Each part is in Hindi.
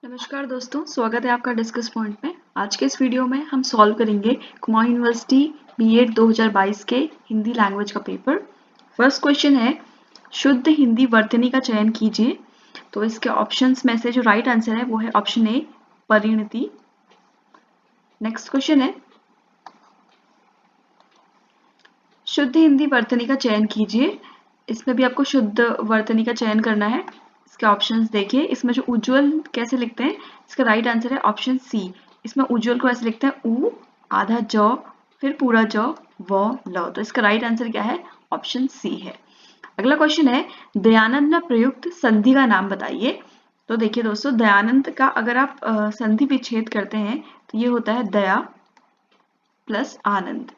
नमस्कार दोस्तों, स्वागत है आपका डिस्कस पॉइंट में। आज के इस वीडियो में हम सॉल्व करेंगे कुमाऊं यूनिवर्सिटी बीएड 2022 के हिंदी लैंग्वेज का पेपर। फर्स्ट क्वेश्चन है, शुद्ध हिंदी वर्तनी का चयन कीजिए। तो इसके ऑप्शंस में से जो राइट आंसर है वो है ऑप्शन ए, परिणति। नेक्स्ट क्वेश्चन है, शुद्ध हिंदी वर्तनी का चयन कीजिए। इसमें भी आपको शुद्ध वर्तनी का चयन करना है। इसके ऑप्शंस देखिए। इसमें जो उज्ज्वल कैसे लिखते हैं, इसका राइट आंसर है ऑप्शन सी। इसमें उज्ज्वल को ऐसे लिखते हैं उ, आधा ज, फिर पूरा ज, व, ल। तो इसका राइट आंसर क्या है? ऑप्शन सी है। अगला क्वेश्चन है, दयानंद में प्रयुक्त संधि का नाम बताइए। तो देखिए दोस्तों, दयानंद का अगर आप संधि विच्छेद करते हैं तो ये होता है दया प्लस आनंद।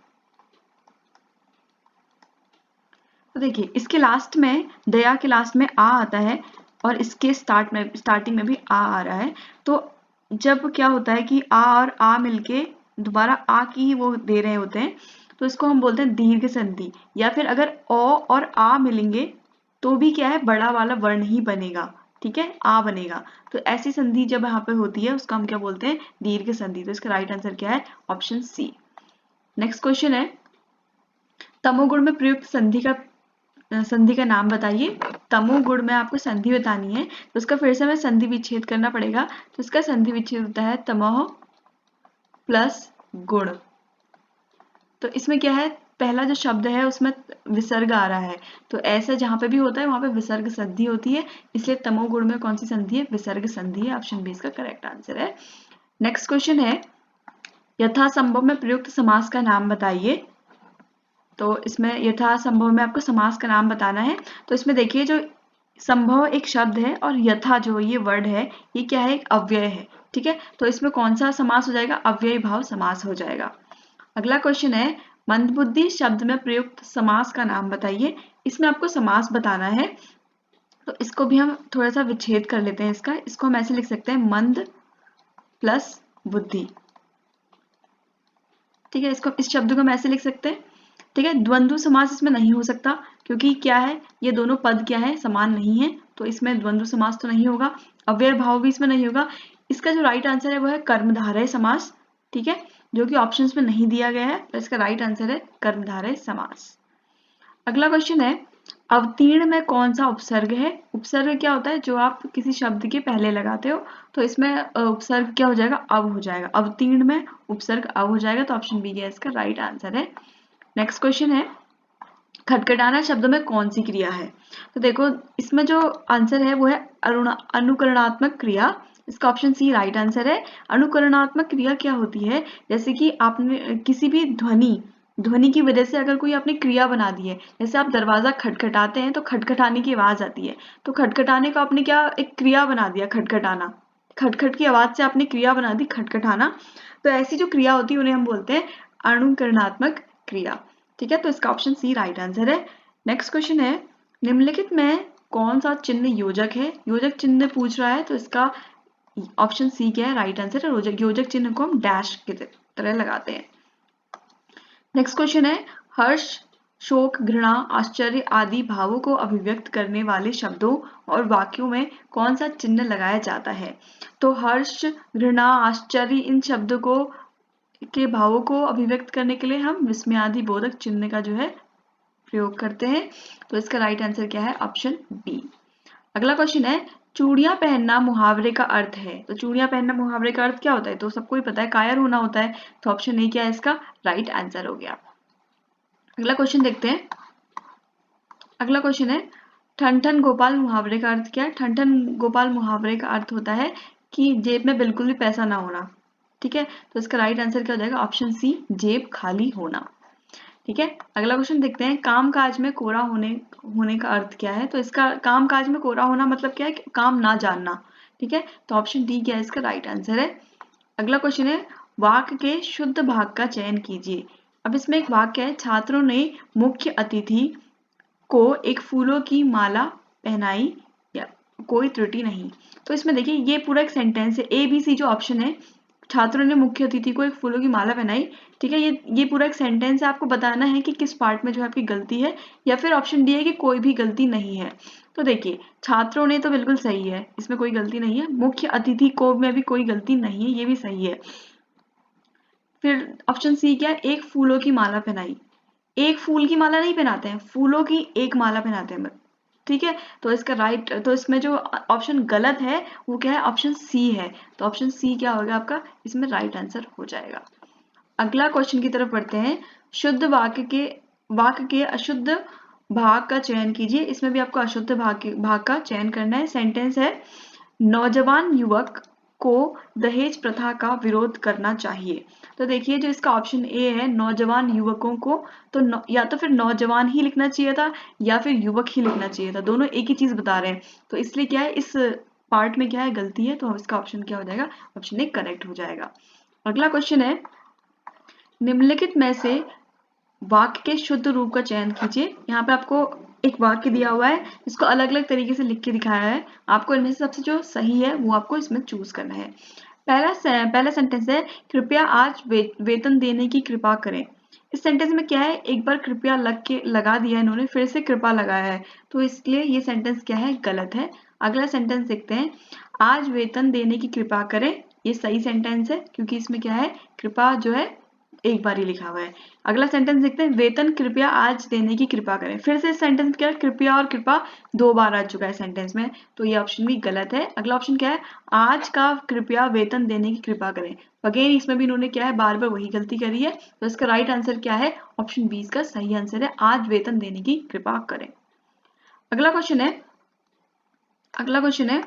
तो देखिए, इसके लास्ट में, दया के लास्ट में आ आता है और इसके स्टार्टिंग में भी आ रहा है। तो जब क्या होता है कि आ और आ मिलके दोबारा आ की ही वो दे रहे होते हैं, तो इसको हम बोलते हैं दीर्घ संधि। या फिर अगर ओ और आ मिलेंगे तो भी क्या है, बड़ा वाला वर्ण ही बनेगा, ठीक है, आ बनेगा। तो ऐसी संधि जब यहाँ पे होती है उसको हम क्या बोलते हैं? दीर्घ संधि। तो इसका राइट आंसर क्या है? ऑप्शन सी। नेक्स्ट क्वेश्चन है, तमोगुण में प्रयुक्त संधि का नाम बताइए। तमोगुण में आपको संधि बतानी है, तो उसका फिर से हमें संधि विच्छेद करना पड़ेगा। तो इसका संधि विच्छेद होता है तमोह प्लस गुण। तो इसमें क्या है, पहला जो शब्द है उसमें विसर्ग आ रहा है। तो ऐसा जहां पे भी होता है वहां पे विसर्ग संधि होती है, इसलिए तमोगुण में कौन सी संधि है? विसर्ग संधि है। ऑप्शन बी इसका करेक्ट आंसर है। नेक्स्ट क्वेश्चन है, यथासंभव में प्रयुक्त समास का नाम बताइए। तो इसमें यथासंभव में आपको समास का नाम बताना है। तो इसमें देखिए, जो संभव एक शब्द है और यथा जो ये वर्ड है, ये क्या है? एक अव्यय है, ठीक है। तो इसमें कौन सा समास हो जाएगा? अव्ययी भाव समास हो जाएगा। अगला क्वेश्चन है, मंदबुद्धि शब्द में प्रयुक्त समास का नाम बताइए। इसमें आपको समास बताना है, तो इसको भी हम थोड़ा सा विच्छेद कर लेते हैं। इसको हम ऐसे लिख सकते हैं, मंद प्लस बुद्धि, ठीक है। इस शब्द को हम ऐसे लिख सकते हैं, ठीक है। द्वंद्व समास इसमें नहीं हो सकता, क्योंकि क्या है, ये दोनों पद क्या है? समान नहीं है, तो इसमें द्वंद्व समास तो नहीं होगा। अव्यय भाव भी इसमें नहीं होगा। इसका जो राइट आंसर है वो है कर्मधारय समास, ठीक है, जो कि ऑप्शंस में नहीं दिया गया है। तो इसका राइट आंसर है कर्मधारय समास। अगला क्वेश्चन है, अवतीर्ण में कौन सा उपसर्ग है? उपसर्ग क्या होता है? जो आप किसी शब्द के पहले लगाते हो। तो इसमें उपसर्ग क्या हो जाएगा? अब हो जाएगा। अवतीर्ण में उपसर्ग अब हो जाएगा। तो ऑप्शन बी इसका राइट आंसर है। नेक्स्ट क्वेश्चन है, खटखटाना शब्द में कौन सी क्रिया है? तो देखो, इसमें जो आंसर है वो है अनुकरणात्मक क्रिया। इसका ऑप्शन सी राइट आंसर है। अनुकरणात्मक क्रिया क्या होती है? जैसे कि आपने किसी भी ध्वनि की वजह से अगर कोई आपने क्रिया बना दी है, जैसे आप दरवाजा खटखटाते हैं तो खटखटाने की आवाज आती है, तो खटखटाने का आपने क्या एक क्रिया बना दिया? खटखटाना, खटखट की आवाज से आपने क्रिया बना दी, खटखटाना। तो ऐसी जो क्रिया होती है उन्हें हम बोलते हैं अनुकरणात्मक क्रिया, ठीक है। तो इसका ऑप्शन सी राइट आंसर है। नेक्स्ट क्वेश्चन है, निम्नलिखित में कौन सा चिन्ह योजक है? योजक चिन्ह पूछ रहा है, तो इसका ऑप्शन सी क्या है? राइट आंसर है। योजक चिन्ह को हम डैश की तरह लगाते हैं। नेक्स्ट क्वेश्चन है, हर्ष, शोक, घृणा, आश्चर्य आदि भावों को अभिव्यक्त करने वाले शब्दों और वाक्यों में कौन सा चिन्ह लगाया जाता है? तो हर्ष, घृणा, आश्चर्य, इन शब्दों को के भावों को अभिव्यक्त करने के लिए हम विस्मयादि बोधक चिन्ह का जो है प्रयोग करते हैं। तो इसका राइट आंसर क्या है? Option B. अगला क्वेश्चन है, चूड़ियां पहनना मुहावरे का अर्थ है। तो चूड़ियां पहनना मुहावरे का अर्थ क्या होता है? तो सबको ही पता है, कायर होना होता है। तो ऑप्शन ए क्या है? इसका राइट आंसर हो गया। अगला क्वेश्चन देखते हैं। अगला क्वेश्चन है, ठन ठन गोपाल मुहावरे का अर्थ क्या है? ठन ठन गोपाल मुहावरे का अर्थ होता है कि जेब में बिल्कुल भी पैसा ना होना, ठीक है। तो इसका राइट आंसर क्या हो जाएगा? ऑप्शन सी, जेब खाली होना, ठीक है। अगला क्वेश्चन देखते हैं, काम काज में कोरा होने का अर्थ क्या है? तो इसका काम काज में कोरा होना मतलब क्या है? काम ना जानना, ठीक है। तो ऑप्शन डी क्या है? इसका राइट आंसर है। अगला क्वेश्चन है, वाक्य के शुद्ध भाग का चयन कीजिए। अब इसमें एक वाक्य है, छात्रों ने मुख्य अतिथि को एक फूलों की माला पहनाई, या कोई त्रुटि नहीं। तो इसमें देखिए, ये पूरा एक सेंटेंस है। ए बी सी जो ऑप्शन है, छात्रों ने मुख्य अतिथि को एक फूलों की माला पहनाई। ठीक है, ये पूरा एक सेंटेंस है, आपको बताना है कि किस पार्ट में जो है आपकी गलती है, या फिर ऑप्शन डी है कि कोई भी गलती नहीं है। तो देखिए छात्रों ने तो बिल्कुल सही है, इसमें कोई गलती नहीं है। मुख्य अतिथि को में भी कोई गलती नहीं है, ये भी सही है। फिर ऑप्शन सी क्या है, एक फूलों की माला पहनाई। एक फूल की माला नहीं पहनाते हैं, फूलों की एक माला पहनाते हैं। ठीक है, तो इसका राइट, तो इसमें जो ऑप्शन गलत है वो क्या है, ऑप्शन सी है। तो ऑप्शन सी क्या होगा आपका, इसमें राइट आंसर हो जाएगा। अगला क्वेश्चन की तरफ बढ़ते हैं। शुद्ध वाक्य के अशुद्ध भाग का चयन कीजिए। इसमें भी आपको अशुद्ध भाग का चयन करना है। सेंटेंस है, नौजवान युवक को दहेज प्रथा का विरोध करना चाहिए। तो देखिए जो इसका ऑप्शन ए है, नौजवान युवकों को, तो या तो फिर नौजवान ही लिखना चाहिए था या फिर युवक ही लिखना चाहिए था, दोनों एक ही चीज बता रहे हैं। तो इसलिए क्या है, इस पार्ट में क्या है, गलती है, तो इसका ऑप्शन क्या हो जाएगा, ऑप्शन ए करेक्ट हो जाएगा। अगला क्वेश्चन है, निम्नलिखित में से वाक्य के शुद्ध रूप का चयन कीजिए। यहाँ पे आपको एक वाक्य दिया हुआ है, इसको अलग अलग तरीके से लिख के दिखाया है, आपको इनमें से सबसे जो सही है वो आपको इसमें चूज करना है। पहला सेंटेंस है, कृपया आज वेतन देने की कृपा करें। इस सेंटेंस में क्या है, एक बार कृपया लगा दिया इन्होंने, फिर से कृपा लगाया है, तो इसलिए ये सेंटेंस क्या है, गलत है। अगला सेंटेंस देखते हैं, आज वेतन देने की कृपा करें। ये सही सेंटेंस है, क्योंकि इसमें क्या है, कृपा जो है एक बार ही लिखा हुआ है। अगला सेंटेंस देखते हैं, वेतन कृपया आज देने की कृपा करें। फिर से सेंटेंस क्या है, कृपया और कृपा दो बार आ चुका है सेंटेंस में, तो ये ऑप्शन भी गलत है। अगला ऑप्शन क्या है, आज का कृपया वेतन देने की कृपा करें। अगेन इसमें भी इन्होंने क्या है, बार बार वही गलती करी है, तो इसका राइट आंसर क्या है, ऑप्शन बी इसका सही आंसर है, आज वेतन देने की कृपा करें। अगला क्वेश्चन है अगला क्वेश्चन है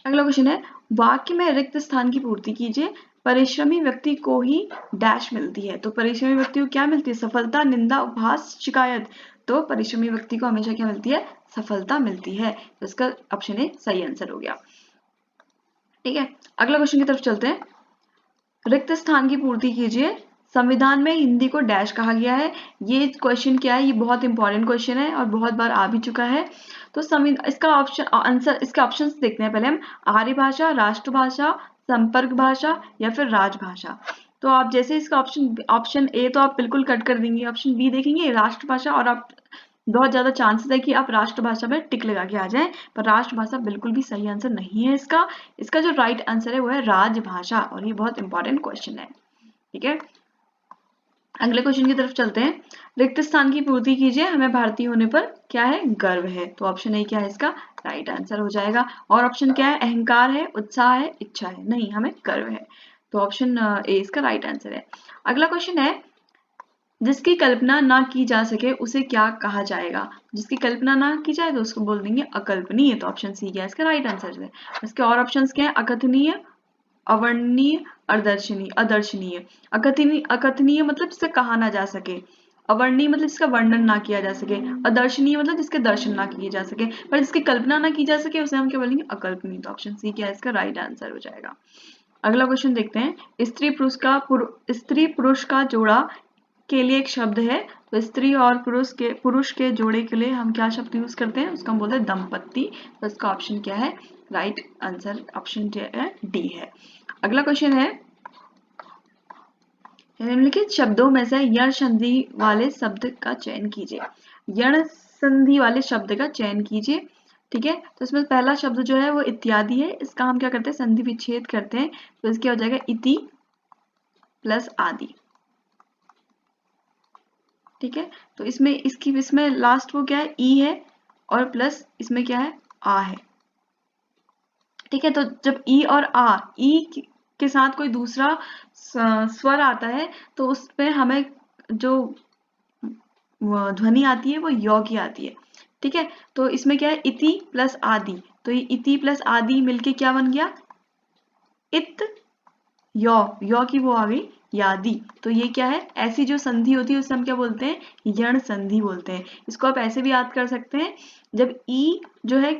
अगला क्वेश्चन है, वाक्य में रिक्त स्थान की पूर्ति कीजिए। परिश्रमी व्यक्ति को ही डैश मिलती है। तो परिश्रमी व्यक्ति को क्या मिलती है, सफलता, निंदा, उपहास, शिकायत। तो परिश्रमी व्यक्ति को हमेशा क्या मिलती है, सफलता मिलती है। तो इसका ऑप्शन ए सही आंसर हो गया। ठीक है, अगला क्वेश्चन की तरफ चलते हैं। रिक्त स्थान की पूर्ति कीजिए। संविधान में हिंदी को डैश कहा गया है। ये क्वेश्चन क्या है, ये बहुत इंपॉर्टेंट क्वेश्चन है और बहुत बार आ भी चुका है। तो इसका ऑप्शन आंसर, इसके ऑप्शंस देखते हैं पहले हम। आर्य भाषा, राष्ट्रभाषा, संपर्क भाषा या फिर राजभाषा। तो आप जैसे इसका ऑप्शन ए तो आप बिल्कुल कट कर देंगे, ऑप्शन बी देखेंगे राष्ट्रभाषा, और आप बहुत ज्यादा चांसेस है कि आप राष्ट्रभाषा में टिक लगा के आ जाएं, पर राष्ट्रभाषा बिल्कुल भी सही आंसर नहीं है इसका। इसका जो राइट आंसर है वो है राजभाषा, और ये बहुत इंपॉर्टेंट क्वेश्चन है। ठीक है, अगले क्वेश्चन की तरफ चलते हैं। रिक्त स्थान की पूर्ति कीजिए, हमें भारतीय होने पर क्या है, गर्व है। तो ऑप्शन ए क्या है, इसका राइट आंसर हो जाएगा। और ऑप्शन क्या है, अहंकार है, उत्साह है, इच्छा है, नहीं हमें गर्व है। तो ऑप्शन ए इसका राइट आंसर है। अगला क्वेश्चन है, जिसकी कल्पना ना की जा सके उसे क्या कहा जाएगा। जिसकी कल्पना ना की जाए तो उसको बोल देंगे अकल्पनीय। तो ऑप्शन सी क्या है, इसका राइट आंसर है। इसके और ऑप्शंस क्या है, अकथनीय, अवर्णनीय, अदर्शनीय। अकथनीय मतलब जिसे कहा ना जा सके, अवर्णनीय मतलब जिसका वर्णन ना किया जा सके, अदर्शनीय मतलब जिसके दर्शन ना किए जा सके, पर जिसकी कल्पना ना की जा सके उसे हम क्या बोलेंगे, अकल्पनीय। तो ऑप्शन सी क्या है, इसका राइट आंसर हो जाएगा। अगला क्वेश्चन देखते हैं, स्त्री पुरुष का जोड़ा के लिए एक शब्द है। तो स्त्री और पुरुष के जोड़े के लिए हम क्या शब्द यूज करते हैं, उसका हम बोलते हैं दंपत्ति। तो इसका ऑप्शन क्या है, राइट आंसर ऑप्शन डी है। अगला क्वेश्चन है, निम्नलिखित शब्दों में से यण संधि वाले शब्द का चयन कीजिए। यण संधि वाले शब्द का चयन कीजिए। ठीक है, तो इसमें पहला शब्द जो है वो इत्यादि है, इसका हम क्या करते हैं, संधि विच्छेद करते हैं। तो इसके हो जाएगा इति प्लस आदि। ठीक है, तो इसमें लास्ट वो क्या है, ई है, और प्लस इसमें क्या है, आ है। ठीक है, तो जब ई और आ, ई के साथ कोई दूसरा स्वर आता है तो उसमें हमें जो ध्वनि आती है वो यौ की आती है। ठीक है, तो इसमें क्या है, इति प्लस आदि। तो ये इति प्लस आदि मिलके क्या बन गया, इत यौ की वो आ गई यादि। तो ये क्या है, ऐसी जो संधि होती है उसे हम क्या बोलते हैं, यण संधि बोलते हैं। इसको आप ऐसे भी याद कर सकते हैं, जब ई जो है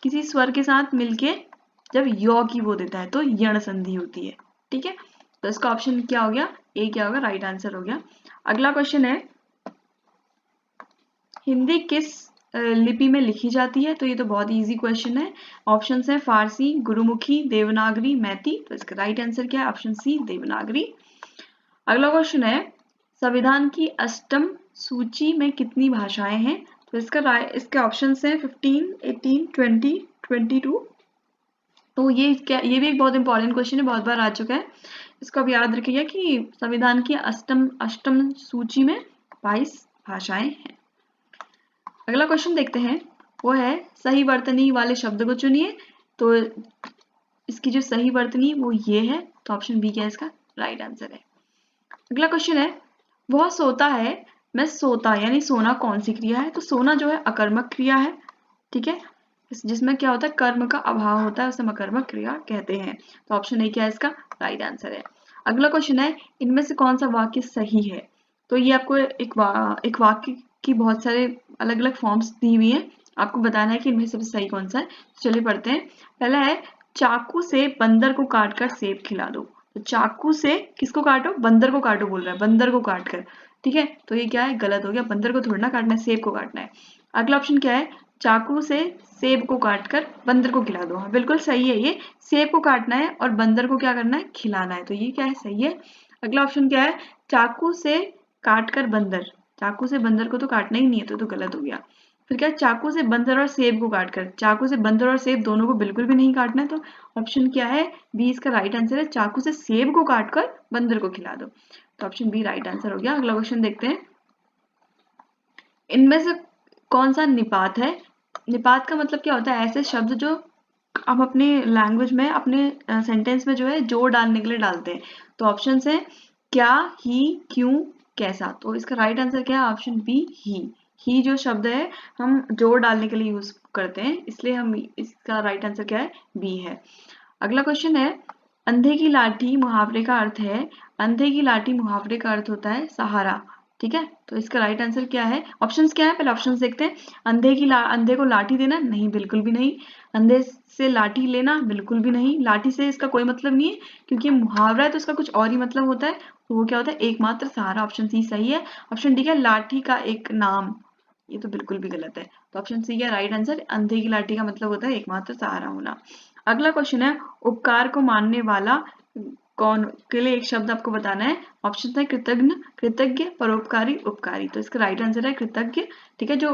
किसी स्वर के साथ मिलके जब यौ की वो देता है तो यण संधि होती है। ठीक है, तो इसका ऑप्शन क्या हो गया, ए क्या होगा, राइट आंसर हो गया। अगला क्वेश्चन है, हिंदी किस लिपि में लिखी जाती है? तो ये तो बहुत इजी क्वेश्चन है। ऑप्शन है फारसी, गुरुमुखी, देवनागरी, मैती। तो इसका राइट आंसर क्या है? Option C, Devanagari. अगला क्वेश्चन है संविधान की अष्टम सूची में कितनी भाषाएं हैं? तो इसके ऑप्शन है 15, 18, 20, 22। तो ये भी एक बहुत इंपॉर्टेंट क्वेश्चन है, बहुत बार आ चुका है। इसको अब याद रखिएगा कि संविधान की अष्टम सूची में 22 भाषाएं हैं। अगला क्वेश्चन देखते हैं, वो है सही वर्तनी वाले शब्द को चुनिए। तो इसकी जो सही वर्तनी वो ये है, तो ऑप्शन बी क्या है इसका राइट आंसर है। अगला क्वेश्चन है वह सोता है मैं सोता, यानी सोना कौन सी क्रिया है? तो सोना जो है अकर्मक क्रिया है, ठीक है, जिसमें क्या होता है कर्म का अभाव होता है, उसे अकर्मक क्रिया कहते हैं। तो ऑप्शन ए क्या है इसका राइट आंसर है। अगला क्वेश्चन है इनमें से कौन सा वाक्य सही है? तो ये आपको एक वाक्य की बहुत सारे अलग अलग फॉर्म्स दी हुई है, आपको बताना है कि इनमें से सही कौन सा है। चलिए पढ़ते हैं। पहला है चाकू से बंदर को काटकर सेब खिला दो। तो चाकू से किसको काटो? बंदर को काटो बोल रहा है, बंदर को काटकर, ठीक है। तो ये क्या है? गलत हो गया, बंदर को थोड़ा ना काटना है, सेब को काटना है। अगला ऑप्शन क्या है? चाकू से सेब को काटकर बंदर को खिला दो। हाँ बिल्कुल सही है, ये सेब को काटना है और बंदर को क्या करना है? खिलाना है। तो ये क्या है? सही है। अगला ऑप्शन क्या है? चाकू से काटकर बंदर, चाकू से बंदर को तो काटना ही नहीं है, तो गलत हो गया। फिर क्या? चाकू से बंदर और सेब को काटकर, चाकू से बंदर और सेब दोनों को बिल्कुल भी नहीं काटना है। तो ऑप्शन क्या है? बी इसका राइट आंसर है, चाकू से सेब को काटकर बंदर को खिला दो। तो ऑप्शन बी राइट आंसर हो गया। अगला क्वेश्चन देखते हैं, इनमें से कौन सा निपात है? निपात का मतलब क्या होता है? ऐसे शब्द जो हम अपने लैंग्वेज में, अपने सेंटेंस में जो है जोड़ डालने के लिए डालते हैं। तो ऑप्शन है क्या, ही, क्यों, कैसा। तो इसका राइट आंसर क्या है? ऑप्शन बी ही जो शब्द है हम जोड़ डालने के लिए यूज करते हैं, इसलिए हम इसका राइट आंसर क्या है? बी है। अगला क्वेश्चन है अंधे की लाठी मुहावरे का अर्थ है, अंधे की लाठी मुहावरे का अर्थ होता है सहारा, ठीक है। तो इसका राइट आंसर क्या है? ऑप्शंस क्या है? पहले ऑप्शंस देखते हैं। अंधे को लाठी देना, नहीं बिल्कुल भी नहीं। अंधे से लाठी लेना, बिल्कुल भी नहीं। लाठी से इसका कोई मतलब नहीं है, क्योंकि मुहावरा है तो इसका कुछ और ही मतलब होता है। तो वो क्या होता है? एकमात्र सहारा। ऑप्शन सी सही है। ऑप्शन डी क्या? लाठी का एक नाम, ये तो बिल्कुल भी गलत है। तो ऑप्शन सी क्या राइट आंसर? अंधे की लाठी का मतलब होता है एकमात्र सहारा होना। अगला क्वेश्चन है उपकार को मानने वाला कौन के लिए एक शब्द आपको बताना है। ऑप्शन है कृतज्ञ, कृतज्ञ, परोपकारी, उपकारी। तो इसका राइट आंसर है कृतज्ञ, ठीक है। जो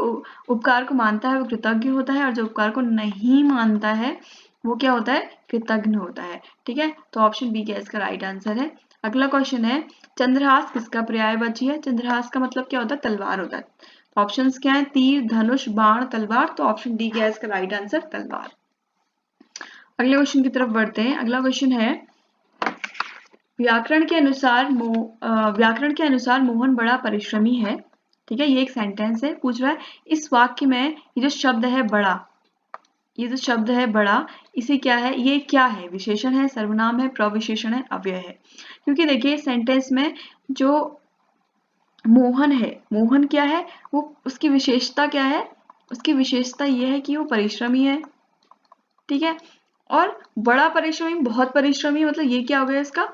उपकार को मानता है वो कृतज्ञ होता है, और जो उपकार को नहीं मानता है वो क्या होता है? कृतज्ञ होता है, ठीक है। तो ऑप्शन बी क्या इसका राइट आंसर है। अगला क्वेश्चन है चंद्रहास किसका पर्यायवाची है? चंद्रहास का मतलब क्या होता है? तलवार होता है। ऑप्शंस क्या है? तीर, धनुष, बाण, तलवार। तो ऑप्शन डी क्या है इसका राइट आंसर? तलवार। अगले क्वेश्चन की तरफ बढ़ते हैं। अगला क्वेश्चन है व्याकरण के अनुसार मोहन बड़ा परिश्रमी है, ठीक है। ये एक सेंटेंस है, पूछ रहा है इस वाक्य में ये जो शब्द है बड़ा, ये जो शब्द है बड़ा, इसे क्या है? ये क्या है? विशेषण है, सर्वनाम है, प्रविशेषण है, अव्यय है। क्योंकि देखिए सेंटेंस में जो मोहन है, मोहन क्या है? वो उसकी विशेषता क्या है? उसकी विशेषता ये है कि वो परिश्रमी है, ठीक है। और बड़ा परिश्रमी, बहुत परिश्रमी, मतलब ये क्या हो गया? इसका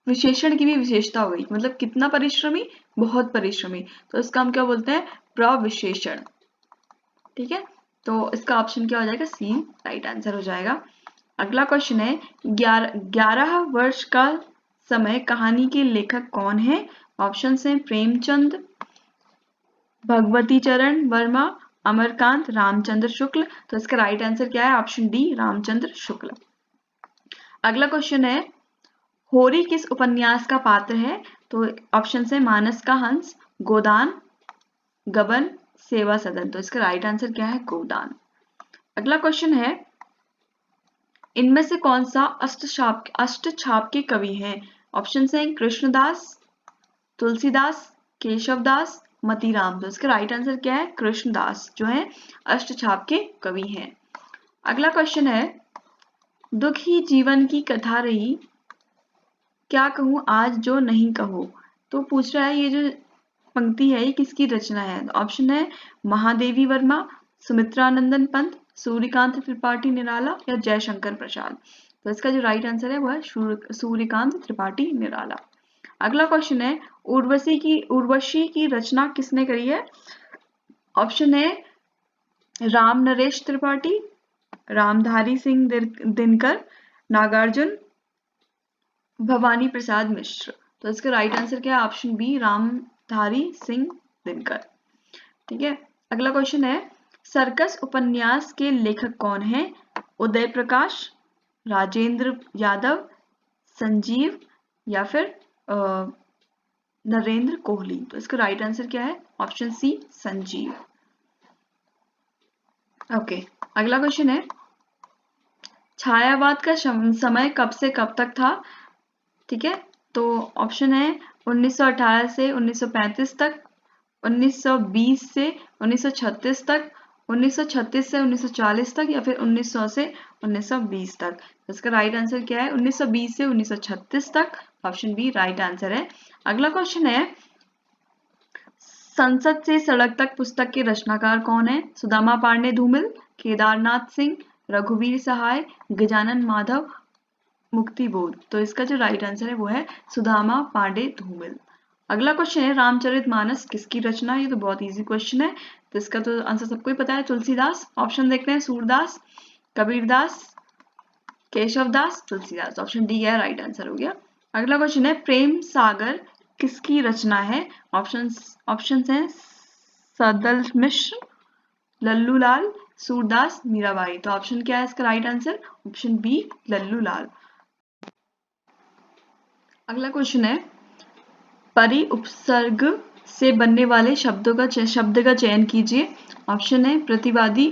विशेषण की भी विशेषता हो गई, मतलब कितना परिश्रमी? बहुत परिश्रमी। तो इसका हम क्या बोलते हैं? प्रविशेषण, ठीक है। तो इसका ऑप्शन क्या हो जाएगा? सी राइट आंसर हो जाएगा। अगला क्वेश्चन है 11 वर्ष का समय कहानी के लेखक कौन है? ऑप्शन है प्रेमचंद, भगवती चरण वर्मा, अमरकांत, रामचंद्र शुक्ल। तो इसका राइट आंसर क्या है? Option D Ramchandra Shukla. अगला क्वेश्चन है होरी किस उपन्यास का पात्र है? तो ऑप्शन है मानस का हंस, गोदान, गबन, सेवा सदन। तो इसका राइट आंसर क्या है? गोदान। अगला क्वेश्चन है इनमें से कौन सा अष्टछाप के कवि हैं? ऑप्शन है कृष्णदास, तुलसीदास, केशवदास, मतीराम। तो इसका राइट आंसर क्या है? कृष्णदास जो है अष्टछाप के कवि हैं। अगला क्वेश्चन है दुख ही जीवन की कथा रही, क्या कहूँ आज जो नहीं कहो। तो पूछ रहा है ये जो पंक्ति है ये किसकी रचना है? ऑप्शन है महादेवी वर्मा, सुमित्रानंदन पंत, सूर्यकांत त्रिपाठी निराला या जयशंकर प्रसाद। तो इसका जो राइट आंसर है वो है सूर्यकांत त्रिपाठी निराला। अगला क्वेश्चन है उर्वशी की रचना किसने करी है? ऑप्शन है राम नरेश त्रिपाठी, रामधारी सिंह दिनकर, नागार्जुन, भवानी प्रसाद मिश्र। तो इसका राइट आंसर क्या है? Option B, Ramdhari Singh Dinkar. ठीक है, अगला क्वेश्चन है, सर्कस उपन्यास के लेखक कौन है? उदय प्रकाश, राजेंद्र यादव, संजीव, या फिर नरेंद्र कोहली। तो इसका राइट आंसर क्या है? Option C, Sanjeev. ओके, अगला क्वेश्चन है, छायावाद का समय कब से कब तक था? ठीक है, तो ऑप्शन है 1918 से 1935 तक, 1920 से 1936 तक, 1936 से 1940 तक, या फिर 1900 से 1920 तक। इसका राइट आंसर क्या है? 1920 से 1936 तक। ऑप्शन बी राइट आंसर है। अगला क्वेश्चन है, संसद से सड़क तक पुस्तक के रचनाकार कौन है? सुदामा पांडे धूमिल, केदारनाथ सिंह, रघुवीर सहाय, गजानन माधव, मुक्तिबोध। तो इसका जो राइट आंसर है वो है सुदामा पांडे धूमिल। अगला क्वेश्चन है, रामचरितमानस किसकी रचना? ये तो बहुत इजी क्वेश्चन है, तो इसका तो आंसर सबको ही पता है, तुलसीदास। ऑप्शन देखते हैं, सूरदास, कबीरदास, केशवदास, तुलसीदास। ऑप्शन डी है राइट आंसर हो गया। अगला क्वेश्चन है, प्रेम सागर किसकी रचना है? ऑप्शन हैं सदल मिश्र, लल्लूलाल, सूरदास, मीराबाई। तो ऑप्शन क्या है इसका right answer? Option B, Lallulal. अगला क्वेश्चन है, परि उपसर्ग से बनने वाले शब्द का चयन कीजिए। ऑप्शन है प्रतिवादी,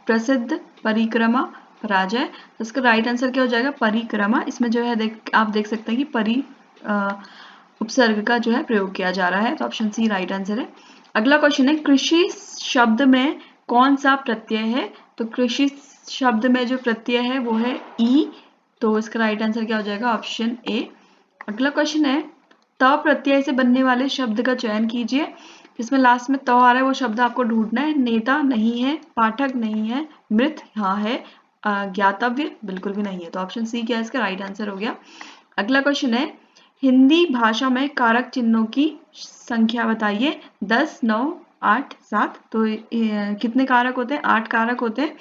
प्रसिद्ध, परिक्रमा, पराजय। तो इसका राइट आंसर क्या हो जाएगा? परिक्रमा। इसमें जो है आप देख सकते हैं कि परि उपसर्ग का जो है प्रयोग किया जा रहा है, तो ऑप्शन सी राइट आंसर है। अगला क्वेश्चन है, कृषि शब्द में कौन सा प्रत्यय है? तो कृषि शब्द में जो प्रत्यय है वो है ई, तो इसका राइट आंसर क्या हो जाएगा? Option A. अगला क्वेश्चन है, त प्रत्यय से बनने वाले शब्द का चयन कीजिए। जिसमें लास्ट में त आ रहा है वो शब्द आपको ढूंढना है। नेता नहीं है, पाठक नहीं है, मृत हाँ है, ज्ञातव्य बिल्कुल भी नहीं है। तो ऑप्शन सी क्या है इसका राइट आंसर हो गया। अगला क्वेश्चन है, हिंदी भाषा में कारक चिन्हों की संख्या बताइए। 10, 9, 8, 7। तो कितने कारक होते हैं? 8 कारक होते हैं।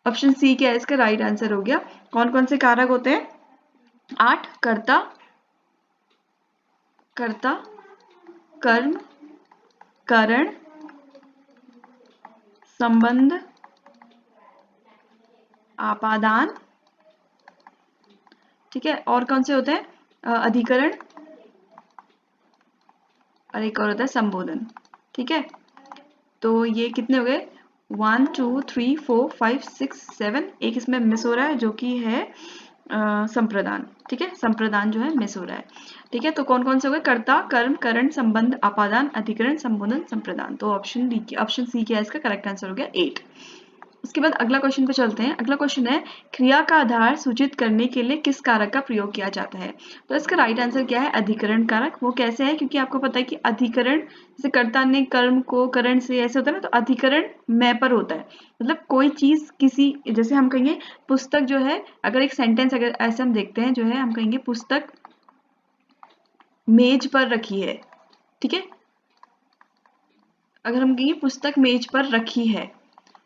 ऑप्शन सी क्या है इसका राइट आंसर हो गया। कौन कौन से कारक होते हैं? 8, कर्ता, कर्म, करण, संबंध, आपादान, ठीक है, और कौन से होते हैं? अधिकरण, और एक और होता है संबोधन। ठीक है, तो ये कितने हो गए? 1, 2, 3, 4, 5, 6, 7। एक इसमें मिस हो रहा है जो कि है संप्रदान। ठीक है, संप्रदान जो है मिस हो रहा है। ठीक है, तो कौन कौन से हो गए? कर्ता, कर्म, करण, संबंध, आपादान, अधिकरण, संबोधन, संप्रदान। तो ऑप्शन सी क्या है इसका करेक्ट आंसर हो गया 8। उसके बाद अगला क्वेश्चन पे चलते हैं। अगला क्वेश्चन है, क्रिया का आधार सूचित करने के लिए किस कारक का प्रयोग किया जाता है? तो इसका राइट आंसर क्या है? अधिकरण कारक। वो कैसे है? क्योंकि आपको पता है कि अधिकरण जैसे कर्ता ने कर्म को करण से ऐसे होता है ना, तो अधिकरण मैं पर होता है। मतलब कोई चीज किसी, जैसे हम कहेंगे पुस्तक जो है, अगर एक सेंटेंस अगर ऐसे हम देखते हैं जो है, हम कहेंगे पुस्तक मेज पर रखी है। ठीक है, अगर हम कहेंगे पुस्तक मेज पर रखी है,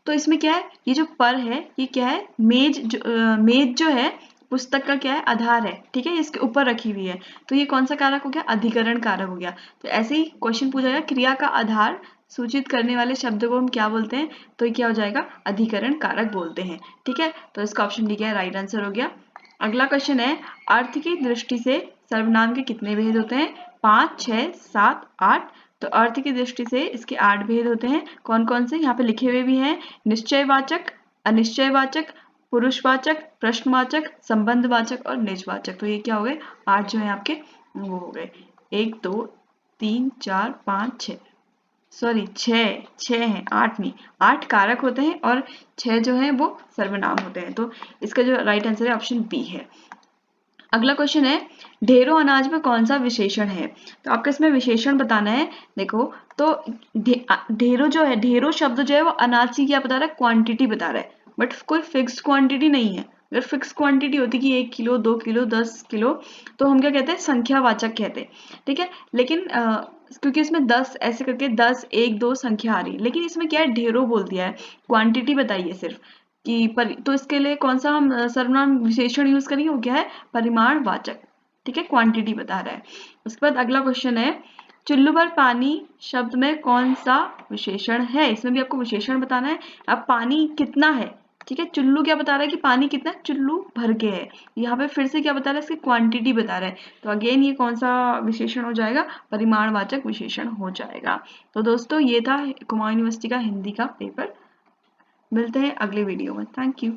तो इसमें क्या है? ये जो पर है ये क्या है? मेज जो है पुस्तक का क्या है? आधार है। ठीक है, इसके ऊपर रखी हुई है, तो ये कौन सा कारक हो गया? अधिकरण कारक हो गया। तो ऐसे ही क्वेश्चन पूछा जाएगा, क्रिया का आधार सूचित करने वाले शब्द को हम क्या बोलते हैं? तो ये क्या हो जाएगा? अधिकरण कारक बोलते हैं। ठीक है, तो इसका ऑप्शन डी क्या है? राइट आंसर हो गया। अगला क्वेश्चन है, अर्थ की दृष्टि से सर्वनाम के कितने भेद होते हैं? 5, 6, 7, 8। तो अर्थ की दृष्टि से इसके 8 भेद होते हैं। कौन कौन से? यहाँ पे लिखे हुए भी हैं, निश्चयवाचक, अनिश्चयवाचक, पुरुषवाचक, प्रश्नवाचक, संबंधवाचक और निजवाचक। तो ये क्या हो गए? 8 जो है आपके वो हो गए। 1, 2, 3, 4, 5, 6, सॉरी 6 हैं, 8 नहीं। 8 कारक होते हैं और 6 जो है वो सर्वनाम होते हैं। तो इसका जो राइट आंसर है ऑप्शन बी है। अगला क्वेश्चन है, ढेरों अनाज में कौन सा विशेषण है? तो आपको इसमें विशेषण बताना है। देखो, तो ढेरों जो है, ढेरों शब्द जो है वो अनाज की क्या बता रहा है? क्वांटिटी बता रहा है, बट कोई फिक्स्ड क्वांटिटी नहीं है। अगर फिक्स क्वांटिटी होती कि 1 किलो 2 किलो 10 किलो तो हम क्या कहते हैं, संख्यावाचक कहते हैं, ठीक है। लेकिन क्योंकि इसमें 10 ऐसे करके 10 1 2 संख्या आ रही है, लेकिन इसमें क्या है, ढेरों बोल दिया है, क्वांटिटी बताइए सिर्फ कि तो इसके लिए कौन सा हम सर्वनाम विशेषण यूज करेंगे, वो क्या है, परिमाणवाचक, ठीक है, क्वांटिटी बता रहा है। उसके बाद अगला क्वेश्चन है, चुल्लू पर पानी शब्द में कौन सा विशेषण है, इसमें भी आपको विशेषण बताना है। अब पानी कितना है, ठीक है, चुल्लू क्या बता रहा है कि पानी कितना, चुल्लू भर के है। यहाँ पे फिर से क्या बता रहा है, इसकी क्वांटिटी बता रहा है, तो अगेन ये कौन सा विशेषण हो जाएगा, परिमाणवाचक विशेषण हो जाएगा। तो दोस्तों ये था कुमाऊं यूनिवर्सिटी का हिंदी का पेपर। मिलते हैं अगले वीडियो में। Thank you.